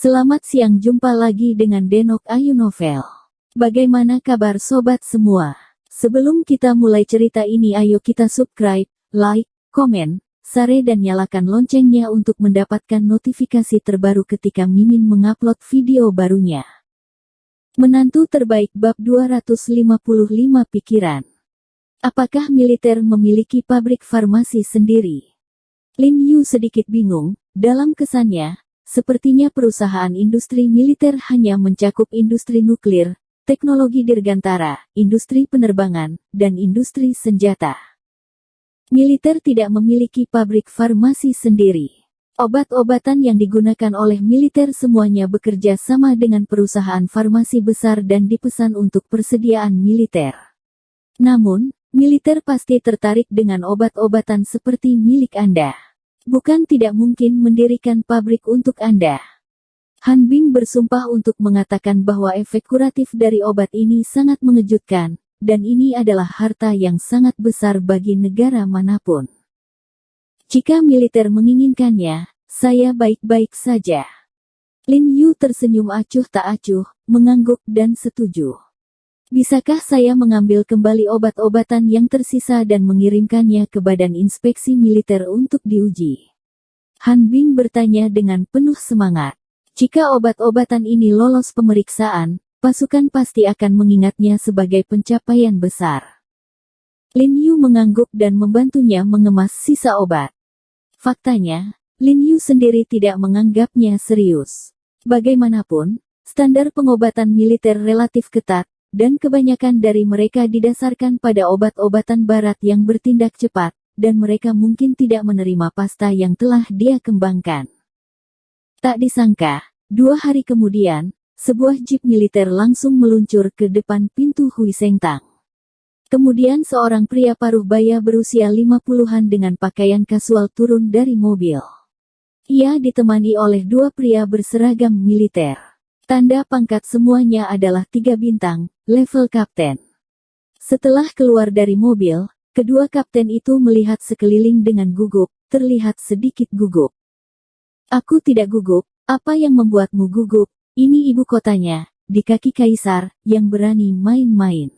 Selamat siang, jumpa lagi dengan Denok Ayu Novel. Bagaimana kabar sobat semua? Sebelum kita mulai cerita ini, ayo kita subscribe, like, komen, share dan nyalakan loncengnya untuk mendapatkan notifikasi terbaru ketika Mimin mengupload video barunya. Menantu terbaik bab 255 pikiran. Apakah militer memiliki pabrik farmasi sendiri? Lin Yu sedikit bingung, dalam kesannya, sepertinya perusahaan industri militer hanya mencakup industri nuklir, teknologi dirgantara, industri penerbangan, dan industri senjata. Militer tidak memiliki pabrik farmasi sendiri. Obat-obatan yang digunakan oleh militer semuanya bekerja sama dengan perusahaan farmasi besar dan dipesan untuk persediaan militer. Namun, militer pasti tertarik dengan obat-obatan seperti milik Anda. Bukan tidak mungkin mendirikan pabrik untuk Anda. Han Bing bersumpah untuk mengatakan bahwa efek kuratif dari obat ini sangat mengejutkan, dan ini adalah harta yang sangat besar bagi negara manapun. Jika militer menginginkannya, saya baik-baik saja. Lin Yu tersenyum acuh tak acuh, mengangguk dan setuju. Bisakah saya mengambil kembali obat-obatan yang tersisa dan mengirimkannya ke Badan Inspeksi Militer untuk diuji? Han Bing bertanya dengan penuh semangat. Jika obat-obatan ini lolos pemeriksaan, pasukan pasti akan mengingatnya sebagai pencapaian besar. Lin Yu mengangguk dan membantunya mengemas sisa obat. Faktanya, Lin Yu sendiri tidak menganggapnya serius. Bagaimanapun, standar pengobatan militer relatif ketat, dan kebanyakan dari mereka didasarkan pada obat-obatan barat yang bertindak cepat, dan mereka mungkin tidak menerima pasta yang telah dia kembangkan. Tak disangka, 2 hari kemudian, sebuah jeep militer langsung meluncur ke depan pintu Hui Sengtang. Kemudian seorang pria paruh baya berusia 50-an dengan pakaian kasual turun dari mobil. Ia ditemani oleh 2 pria berseragam militer. Tanda pangkat semuanya adalah 3 bintang, level kapten. Setelah keluar dari mobil, kedua kapten itu melihat sekeliling dengan gugup, terlihat sedikit gugup. Aku tidak gugup, apa yang membuatmu gugup? Ini ibu kotanya, di kaki kaisar, yang berani main-main.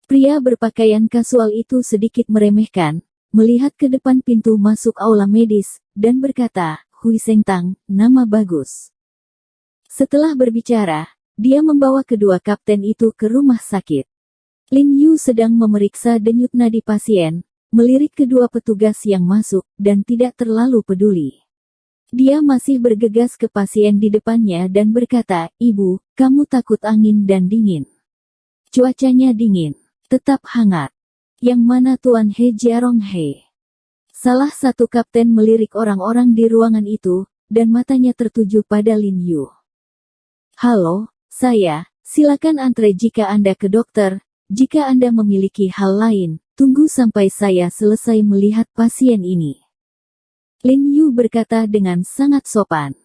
Pria berpakaian kasual itu sedikit meremehkan, melihat ke depan pintu masuk aula medis, dan berkata, Hui Sengtang, nama bagus. Setelah berbicara, dia membawa kedua kapten itu ke rumah sakit. Lin Yu sedang memeriksa denyut nadi pasien, melirik kedua petugas yang masuk, dan tidak terlalu peduli. Dia masih bergegas ke pasien di depannya dan berkata, Ibu, kamu takut angin dan dingin. Cuacanya dingin, tetap hangat. Yang mana Tuan He Jiarong He? Salah satu kapten melirik orang-orang di ruangan itu, dan matanya tertuju pada Lin Yu. Halo, silakan antre jika Anda ke dokter. Jika Anda memiliki hal lain, tunggu sampai saya selesai melihat pasien ini. Lin Yu berkata dengan sangat sopan.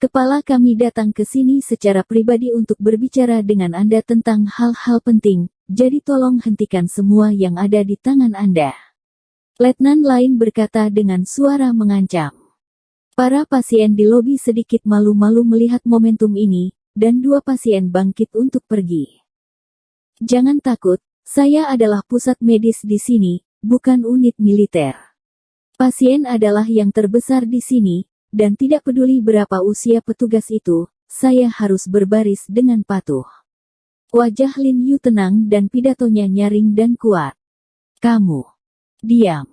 Kepala kami datang ke sini secara pribadi untuk berbicara dengan Anda tentang hal-hal penting, jadi tolong hentikan semua yang ada di tangan Anda. Letnan lain berkata dengan suara mengancam. Para pasien di lobi sedikit malu-malu melihat momentum ini, dan 2 pasien bangkit untuk pergi. Jangan takut, saya adalah pusat medis di sini, bukan unit militer. Pasien adalah yang terbesar di sini, dan tidak peduli berapa usia petugas itu, saya harus berbaris dengan patuh. Wajah Lin Yu tenang dan pidatonya nyaring dan kuat. Kamu diam.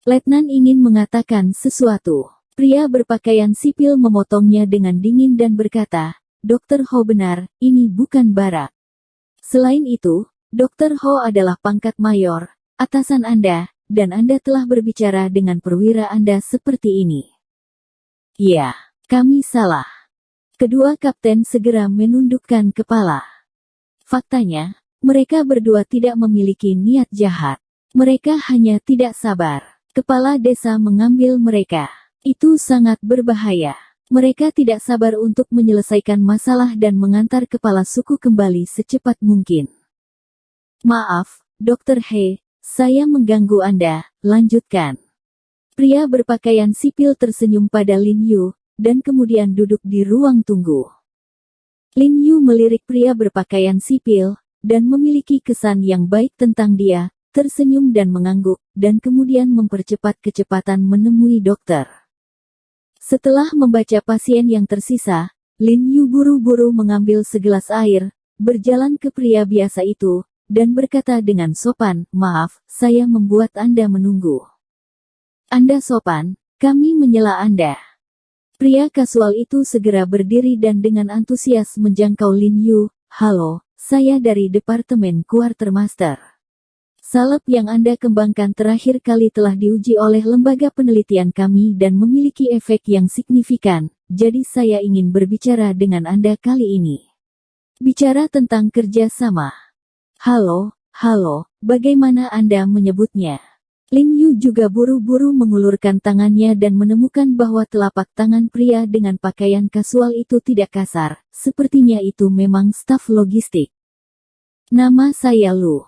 Letnan ingin mengatakan sesuatu. Pria berpakaian sipil memotongnya dengan dingin dan berkata, Dr. Ho benar, ini bukan barak. Selain itu, Dr. Ho adalah pangkat mayor, atasan Anda, dan Anda telah berbicara dengan perwira Anda seperti ini. Ya, kami salah. Kedua kapten segera menundukkan kepala. Faktanya, mereka berdua tidak memiliki niat jahat. Mereka hanya tidak sabar. Kepala desa mengambil mereka. Itu sangat berbahaya. Mereka tidak sabar untuk menyelesaikan masalah dan mengantar kepala suku kembali secepat mungkin. Maaf, Dr. He, saya mengganggu Anda, lanjutkan. Pria berpakaian sipil tersenyum pada Lin Yu, dan kemudian duduk di ruang tunggu. Lin Yu melirik pria berpakaian sipil, dan memiliki kesan yang baik tentang dia, tersenyum dan mengangguk, dan kemudian mempercepat kecepatan menemui dokter. Setelah membaca pasien yang tersisa, Lin Yu buru-buru mengambil segelas air, berjalan ke pria biasa itu, dan berkata dengan sopan, "Maaf, saya membuat Anda menunggu." "Anda sopan, kami menyela Anda." Pria kasual itu segera berdiri dan dengan antusias menjangkau Lin Yu. "Halo, saya dari Departemen Quartermaster. Salep yang Anda kembangkan terakhir kali telah diuji oleh lembaga penelitian kami dan memiliki efek yang signifikan, jadi saya ingin berbicara dengan Anda kali ini. Bicara tentang kerja sama." "Halo, bagaimana Anda menyebutnya?" Lin Yu juga buru-buru mengulurkan tangannya dan menemukan bahwa telapak tangan pria dengan pakaian kasual itu tidak kasar, sepertinya itu memang staf logistik. "Nama saya Lu."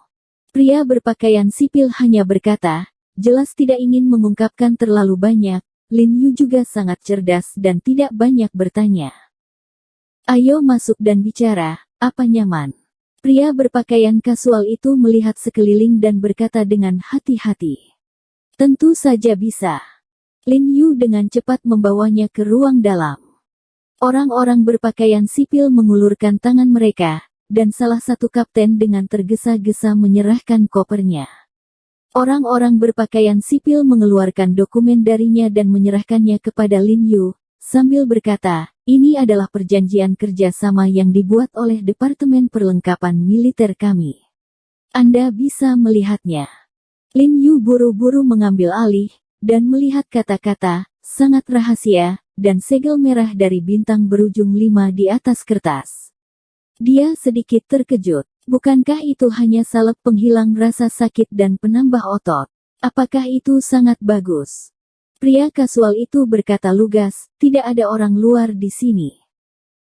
Pria berpakaian sipil hanya berkata, jelas tidak ingin mengungkapkan terlalu banyak. Lin Yu juga sangat cerdas dan tidak banyak bertanya. "Ayo masuk dan bicara, apa nyaman?" Pria berpakaian kasual itu melihat sekeliling dan berkata dengan hati-hati. "Tentu saja bisa." Lin Yu dengan cepat membawanya ke ruang dalam. Orang-orang berpakaian sipil mengulurkan tangan mereka, dan salah satu kapten dengan tergesa-gesa menyerahkan kopernya. Orang-orang berpakaian sipil mengeluarkan dokumen darinya dan menyerahkannya kepada Lin Yu, sambil berkata, "Ini adalah perjanjian kerjasama yang dibuat oleh Departemen Perlengkapan Militer kami. Anda bisa melihatnya." Lin Yu buru-buru mengambil alih, dan melihat kata-kata, "sangat rahasia," dan segel merah dari bintang berujung 5 di atas kertas. Dia sedikit terkejut. Bukankah itu hanya salep penghilang rasa sakit dan penambah otot? Apakah itu sangat bagus? Pria kasual itu berkata lugas, "Tidak ada orang luar di sini.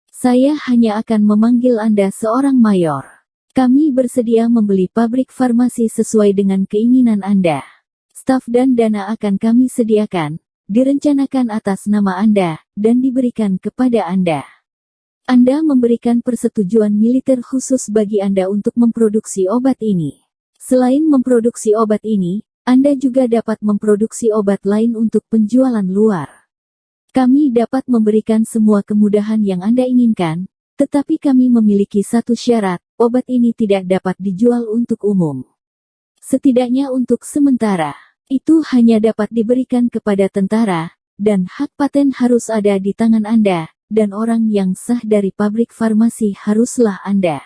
Saya hanya akan memanggil Anda seorang mayor. Kami bersedia membeli pabrik farmasi sesuai dengan keinginan Anda. Staf dan dana akan kami sediakan, direncanakan atas nama Anda, dan diberikan kepada Anda. Anda memberikan persetujuan militer khusus bagi Anda untuk memproduksi obat ini. Selain memproduksi obat ini, Anda juga dapat memproduksi obat lain untuk penjualan luar. Kami dapat memberikan semua kemudahan yang Anda inginkan, tetapi kami memiliki satu syarat, obat ini tidak dapat dijual untuk umum. Setidaknya untuk sementara, itu hanya dapat diberikan kepada tentara, dan hak paten harus ada di tangan Anda. Dan orang yang sah dari pabrik farmasi haruslah Anda.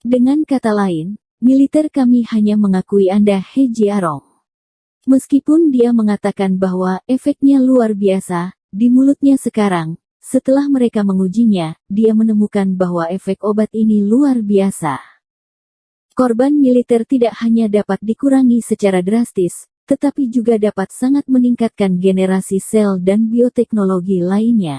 Dengan kata lain, militer kami hanya mengakui Anda He Jiarong." Meskipun dia mengatakan bahwa efeknya luar biasa, di mulutnya sekarang, setelah mereka mengujinya, dia menemukan bahwa efek obat ini luar biasa. Korban militer tidak hanya dapat dikurangi secara drastis, tetapi juga dapat sangat meningkatkan generasi sel dan bioteknologi lainnya.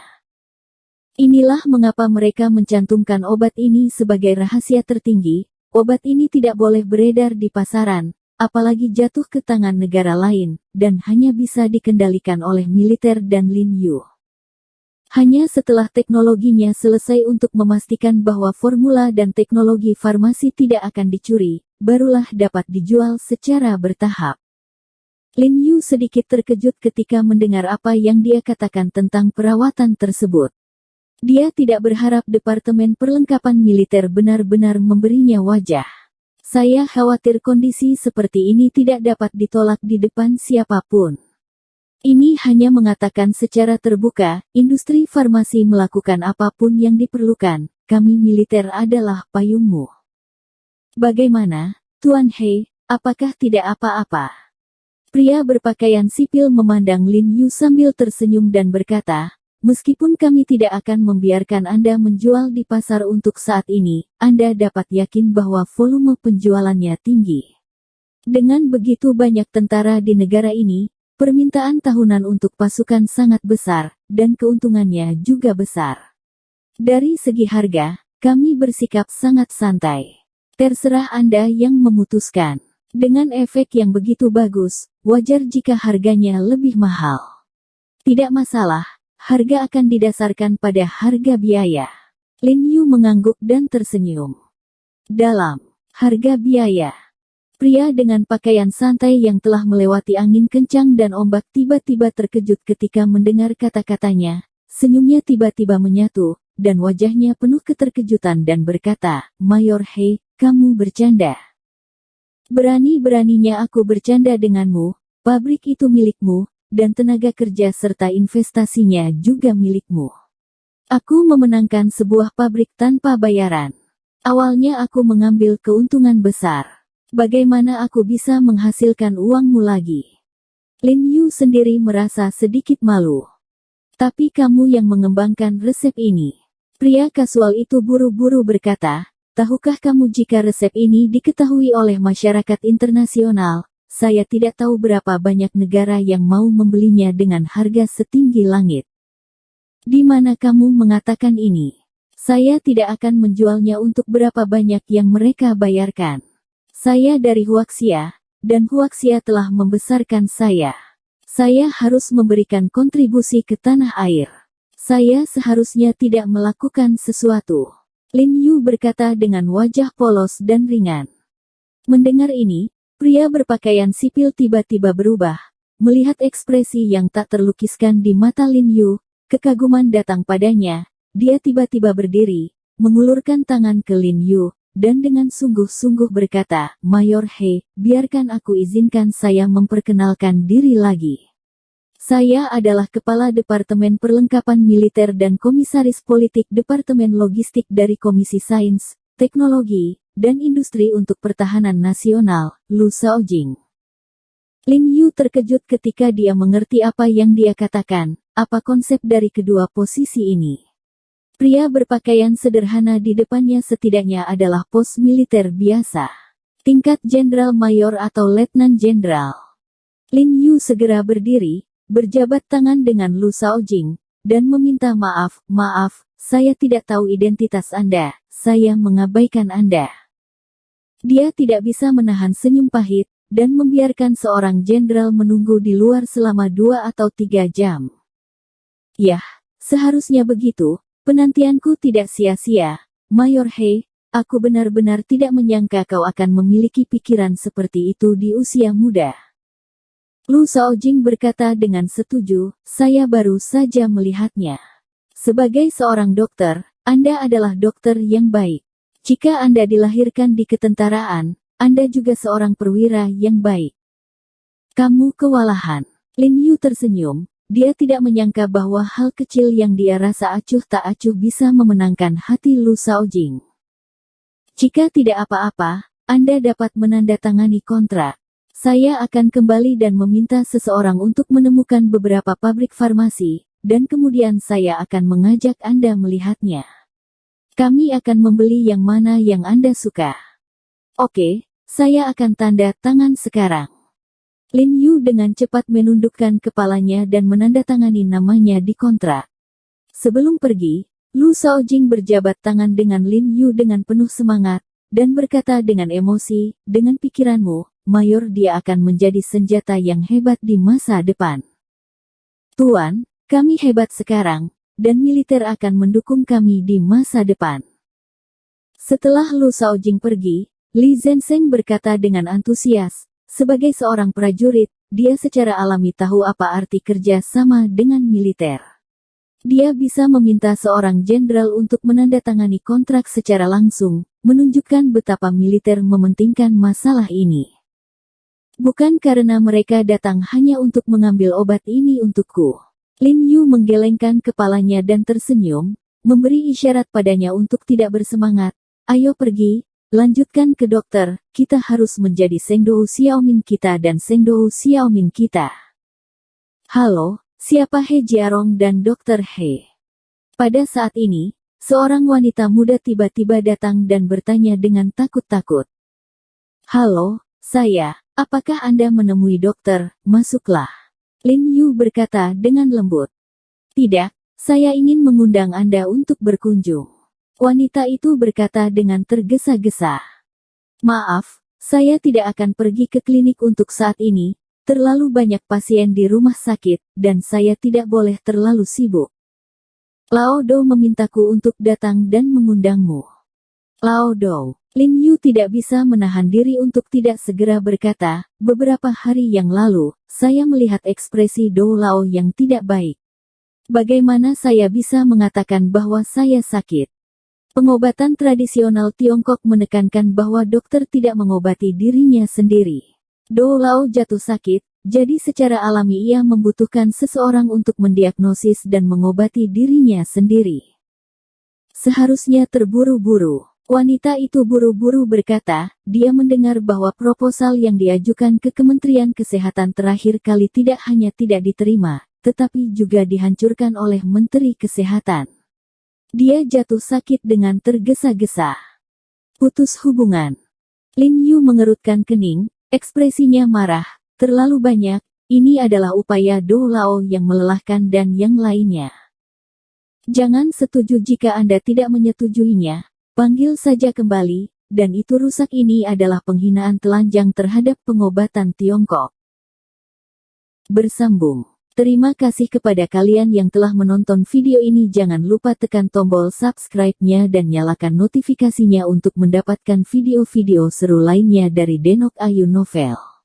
Inilah mengapa mereka mencantumkan obat ini sebagai rahasia tertinggi. Obat ini tidak boleh beredar di pasaran, apalagi jatuh ke tangan negara lain, dan hanya bisa dikendalikan oleh militer dan Lin Yu. Hanya setelah teknologinya selesai untuk memastikan bahwa formula dan teknologi farmasi tidak akan dicuri, barulah dapat dijual secara bertahap. Lin Yu sedikit terkejut ketika mendengar apa yang dia katakan tentang perawatan tersebut. Dia tidak berharap Departemen Perlengkapan Militer benar-benar memberinya wajah. "Saya khawatir kondisi seperti ini tidak dapat ditolak di depan siapapun. Ini hanya mengatakan secara terbuka, industri farmasi melakukan apapun yang diperlukan, kami militer adalah payungmu. Bagaimana, Tuan He, apakah tidak apa-apa?" Pria berpakaian sipil memandang Lin Yu sambil tersenyum dan berkata, "Meskipun kami tidak akan membiarkan Anda menjual di pasar untuk saat ini, Anda dapat yakin bahwa volume penjualannya tinggi. Dengan begitu banyak tentara di negara ini, permintaan tahunan untuk pasukan sangat besar, dan keuntungannya juga besar. Dari segi harga, kami bersikap sangat santai. Terserah Anda yang memutuskan. Dengan efek yang begitu bagus, wajar jika harganya lebih mahal. Tidak masalah. Harga akan didasarkan pada harga biaya. Lin Yu mengangguk dan tersenyum. Dalam harga biaya. Pria dengan pakaian santai yang telah melewati angin kencang dan ombak tiba-tiba terkejut ketika mendengar kata-katanya. Senyumnya tiba-tiba menyatu, dan wajahnya penuh keterkejutan dan berkata, "Mayor He, kamu bercanda. Berani-beraninya aku bercanda denganmu, pabrik itu milikmu, dan tenaga kerja serta investasinya juga milikmu. Aku memenangkan sebuah pabrik tanpa bayaran. Awalnya aku mengambil keuntungan besar. Bagaimana aku bisa menghasilkan uangmu lagi?" Lin Yu sendiri merasa sedikit malu. "Tapi kamu yang mengembangkan resep ini." Pria kasual itu buru-buru berkata, "Tahukah kamu jika resep ini diketahui oleh masyarakat internasional, saya tidak tahu berapa banyak negara yang mau membelinya dengan harga setinggi langit. Di mana kamu mengatakan ini? Saya tidak akan menjualnya untuk berapa banyak yang mereka bayarkan. Saya dari Huaxia, dan Huaxia telah membesarkan saya. Saya harus memberikan kontribusi ke tanah air. Saya seharusnya tidak melakukan sesuatu." Lin Yu berkata dengan wajah polos dan ringan. Mendengar ini, pria berpakaian sipil tiba-tiba berubah. Melihat ekspresi yang tak terlukiskan di mata Lin Yu, kekaguman datang padanya. Dia tiba-tiba berdiri, mengulurkan tangan ke Lin Yu, dan dengan sungguh-sungguh berkata, "Mayor He, biarkan aku izinkan saya memperkenalkan diri lagi. Saya adalah Kepala Departemen Perlengkapan Militer dan Komisaris Politik Departemen Logistik dari Komisi Sains, Teknologi, dan Industri untuk Pertahanan Nasional, Lu Shaojing." Lin Yu terkejut ketika dia mengerti apa yang dia katakan, apa konsep dari kedua posisi ini. Pria berpakaian sederhana di depannya setidaknya adalah pos militer biasa. Tingkat Jenderal Mayor atau Letnan Jenderal. Lin Yu segera berdiri, berjabat tangan dengan Lu Shaojing, dan meminta maaf, "Maaf, saya tidak tahu identitas Anda, saya mengabaikan Anda." Dia tidak bisa menahan senyum pahit, dan membiarkan seorang jenderal menunggu di luar selama 2 atau 3 jam. "Yah, seharusnya begitu, penantianku tidak sia-sia, Mayor He, aku benar-benar tidak menyangka kau akan memiliki pikiran seperti itu di usia muda." Lu Shaojing berkata dengan setuju, "Saya baru saja melihatnya. Sebagai seorang dokter, Anda adalah dokter yang baik. Jika Anda dilahirkan di ketentaraan, Anda juga seorang perwira yang baik. Kamu kewalahan." Lin Yu tersenyum, dia tidak menyangka bahwa hal kecil yang dia rasa acuh tak acuh bisa memenangkan hati Lu Shaojing. "Jika tidak apa-apa, Anda dapat menandatangani kontrak. Saya akan kembali dan meminta seseorang untuk menemukan beberapa pabrik farmasi, dan kemudian saya akan mengajak Anda melihatnya. Kami akan membeli yang mana yang Anda suka." "Oke, saya akan tanda tangan sekarang." Lin Yu dengan cepat menundukkan kepalanya dan menandatangani namanya di kontrak. Sebelum pergi, Lu Shaojing berjabat tangan dengan Lin Yu dengan penuh semangat, dan berkata dengan emosi, "Dengan pikiranmu, Mayor, dia akan menjadi senjata yang hebat di masa depan. Tuan, kami hebat sekarang, dan militer akan mendukung kami di masa depan." Setelah Lu Shaojing pergi, Li Zhensheng berkata dengan antusias, sebagai seorang prajurit, dia secara alami tahu apa arti kerja sama dengan militer. Dia bisa meminta seorang jenderal untuk menandatangani kontrak secara langsung, menunjukkan betapa militer mementingkan masalah ini. "Bukan karena mereka datang hanya untuk mengambil obat ini untukku." Lin Yu menggelengkan kepalanya dan tersenyum, memberi isyarat padanya untuk tidak bersemangat. "Ayo pergi, lanjutkan ke dokter, kita harus menjadi Sengdou Xiaomin kita dan Sengdou Xiaomin kita." "Halo, siapa He Jiarong dan Dokter He?" Pada saat ini, seorang wanita muda tiba-tiba datang dan bertanya dengan takut-takut. "Halo, apakah Anda menemui dokter? Masuklah." Lin Yu berkata dengan lembut. "Tidak, saya ingin mengundang Anda untuk berkunjung." Wanita itu berkata dengan tergesa-gesa. "Maaf, saya tidak akan pergi ke klinik untuk saat ini, terlalu banyak pasien di rumah sakit, dan saya tidak boleh terlalu sibuk." Lao Dou memintaku untuk datang dan mengundangmu. Lao Dou. Lin Yu tidak bisa menahan diri untuk tidak segera berkata, beberapa hari yang lalu, saya melihat ekspresi Dou Lao yang tidak baik. Bagaimana saya bisa mengatakan bahwa saya sakit? Pengobatan tradisional Tiongkok menekankan bahwa dokter tidak mengobati dirinya sendiri. Dou Lao jatuh sakit, jadi secara alami ia membutuhkan seseorang untuk mendiagnosis dan mengobati dirinya sendiri. Seharusnya terburu-buru. Wanita itu buru-buru berkata, dia mendengar bahwa proposal yang diajukan ke Kementerian Kesehatan terakhir kali tidak hanya tidak diterima, tetapi juga dihancurkan oleh Menteri Kesehatan. Dia jatuh sakit dengan tergesa-gesa. Putus hubungan. Lin Yu mengerutkan kening, ekspresinya marah. Terlalu banyak, ini adalah upaya Dou Lao yang melelahkan dan yang lainnya. Jangan setuju jika Anda tidak menyetujuinya, panggil saja kembali, dan itu rusak ini adalah penghinaan telanjang terhadap pengobatan Tiongkok. Bersambung. Terima kasih kepada kalian yang telah menonton video ini. Jangan lupa tekan tombol subscribe-nya dan nyalakan notifikasinya untuk mendapatkan video-video seru lainnya dari Denok Ayu Novel.